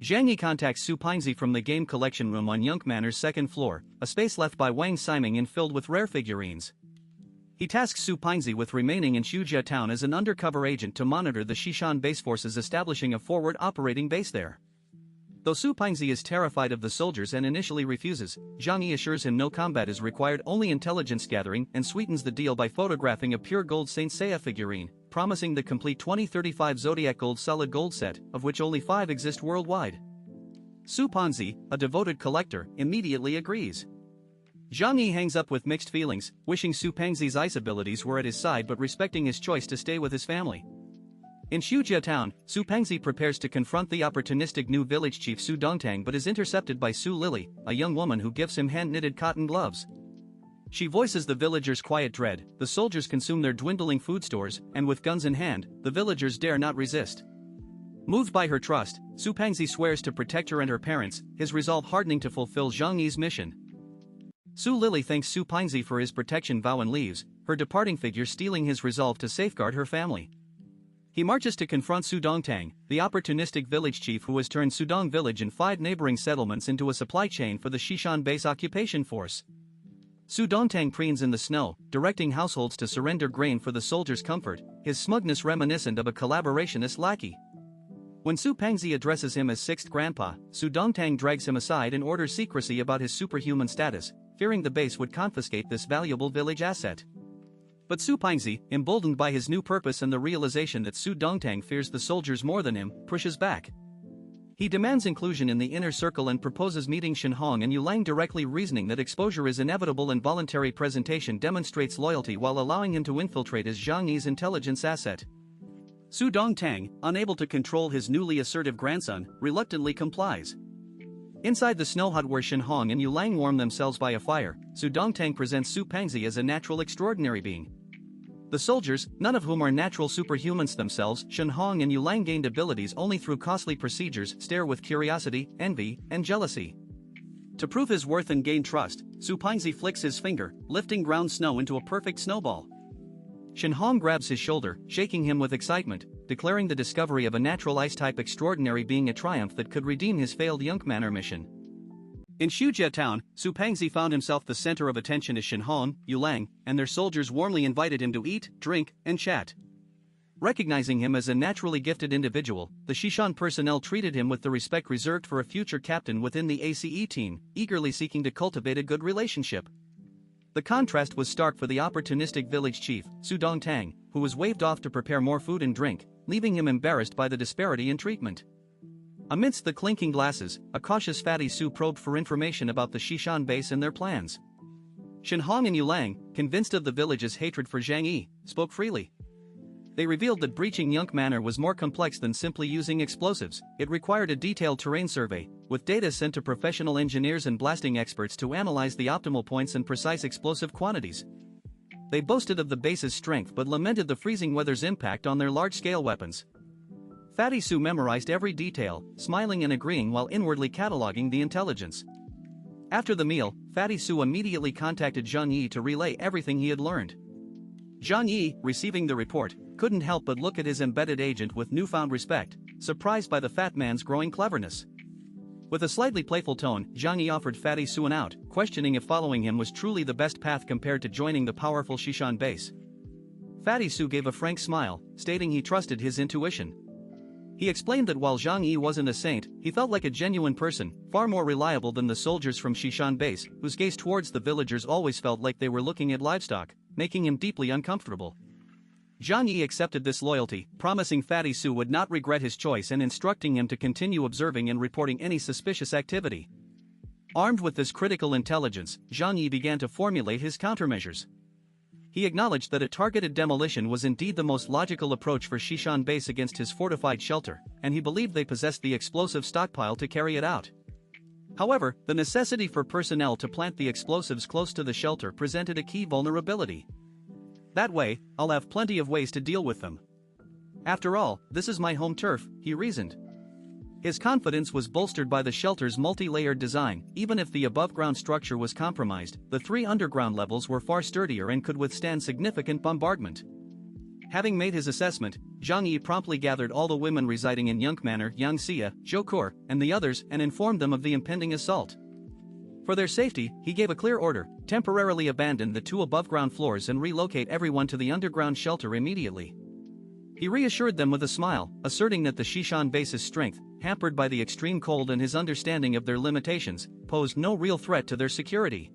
Zhang Yi contacts Su Pingzi from the game collection room on Yunk Manor's second floor, a space left by Wang Siming and filled with rare figurines. He tasks Su Pingzi with remaining in Xujia town as an undercover agent to monitor the Shishan base forces, establishing a forward operating base there. Though Su Pingzi is terrified of the soldiers and initially refuses, Zhang Yi assures him no combat is required, only intelligence gathering, and sweetens the deal by photographing a pure gold Saint Seiya figurine, promising the complete 2035 Zodiac Gold solid gold set, of which only 5 exist worldwide. Su Pingzi, a devoted collector, immediately agrees. Zhang Yi hangs up with mixed feelings, wishing Su Pingzi's ice abilities were at his side but respecting his choice to stay with his family. In Xujia town, Su Pingzi prepares to confront the opportunistic new village chief Su Dongtang but is intercepted by Su Lily, a young woman who gives him hand-knitted cotton gloves. She voices the villagers' quiet dread. The soldiers consume their dwindling food stores, and with guns in hand, the villagers dare not resist. Moved by her trust, Su Pingzi swears to protect her and her parents, his resolve hardening to fulfill Zhang Yi's mission. Su Lily thanks Su Pingzi for his protection vow and leaves, her departing figure stealing his resolve to safeguard her family. He marches to confront Su Dongtang, the opportunistic village chief who has turned Sudong village and 5 neighboring settlements into a supply chain for the Shishan base occupation force. Su Dongtang preens in the snow, directing households to surrender grain for the soldiers' comfort, his smugness reminiscent of a collaborationist lackey. When Su Pingzi addresses him as 6th grandpa, Su Dongtang drags him aside and orders secrecy about his superhuman status, fearing the base would confiscate this valuable village asset. But Su Pingzi, emboldened by his new purpose and the realization that Su Dongtang fears the soldiers more than him, pushes back. He demands inclusion in the inner circle and proposes meeting Shen Hong and Yu Lang directly, reasoning that exposure is inevitable and voluntary presentation demonstrates loyalty while allowing him to infiltrate as Zhang Yi's intelligence asset. Su Dongtang, unable to control his newly assertive grandson, reluctantly complies. Inside the snow hut where Shen Hong and Yu Lang warm themselves by a fire, Su Dongtang presents Su Pingzi as a natural extraordinary being. The soldiers, none of whom are natural superhumans themselves, Shen Hong and Yu Lang gained abilities only through costly procedures, stare with curiosity, envy, and jealousy. To prove his worth and gain trust, Su Pingzi flicks his finger, lifting ground snow into a perfect snowball. Shen Hong grabs his shoulder, shaking him with excitement, declaring the discovery of a natural ice-type extraordinary being a triumph that could redeem his failed Yunk Manor mission. In Xujia town, Su Pingzi found himself the center of attention as Shen Hong, Yu Lang, and their soldiers warmly invited him to eat, drink, and chat. Recognizing him as a naturally gifted individual, the Shishan personnel treated him with the respect reserved for a future captain within the ACE team, eagerly seeking to cultivate a good relationship. The contrast was stark for the opportunistic village chief, Su Dongtang, who was waved off to prepare more food and drink, leaving him embarrassed by the disparity in treatment. Amidst the clinking glasses, a cautious Fatty Su probed for information about the Shishan base and their plans. Shen Hong and Yu Lang, convinced of the village's hatred for Zhang Yi, spoke freely. They revealed that breaching Yunk Manor was more complex than simply using explosives. It required a detailed terrain survey, with data sent to professional engineers and blasting experts to analyze the optimal points and precise explosive quantities. They boasted of the base's strength but lamented the freezing weather's impact on their large-scale weapons. Fatty Su memorized every detail, smiling and agreeing while inwardly cataloging the intelligence. After the meal, Fatty Su immediately contacted Zhang Yi to relay everything he had learned. Zhang Yi, receiving the report, couldn't help but look at his embedded agent with newfound respect, surprised by the fat man's growing cleverness. With a slightly playful tone, Zhang Yi offered Fatty Su an out, questioning if following him was truly the best path compared to joining the powerful Shishan base. Fatty Su gave a frank smile, stating he trusted his intuition. He explained that while Zhang Yi wasn't a saint, he felt like a genuine person, far more reliable than the soldiers from Shishan base, whose gaze towards the villagers always felt like they were looking at livestock, making him deeply uncomfortable. Zhang Yi accepted this loyalty, promising Fatty Su would not regret his choice and instructing him to continue observing and reporting any suspicious activity. Armed with this critical intelligence, Zhang Yi began to formulate his countermeasures. He acknowledged that a targeted demolition was indeed the most logical approach for Shishan base against his fortified shelter, and he believed they possessed the explosive stockpile to carry it out. However, the necessity for personnel to plant the explosives close to the shelter presented a key vulnerability. That way, I'll have plenty of ways to deal with them. After all, this is my home turf, he reasoned. His confidence was bolstered by the shelter's multi-layered design. Even if the above-ground structure was compromised, the 3 underground levels were far sturdier and could withstand significant bombardment. Having made his assessment, Zhang Yi promptly gathered all the women residing in Yunk Manor, Yang Xia, Zhou Kur, and the others and informed them of the impending assault. For their safety, he gave a clear order: temporarily abandon the 2 above-ground floors and relocate everyone to the underground shelter immediately. He reassured them with a smile, asserting that the Shishan base's strength, hampered by the extreme cold and his understanding of their limitations, posed no real threat to their security.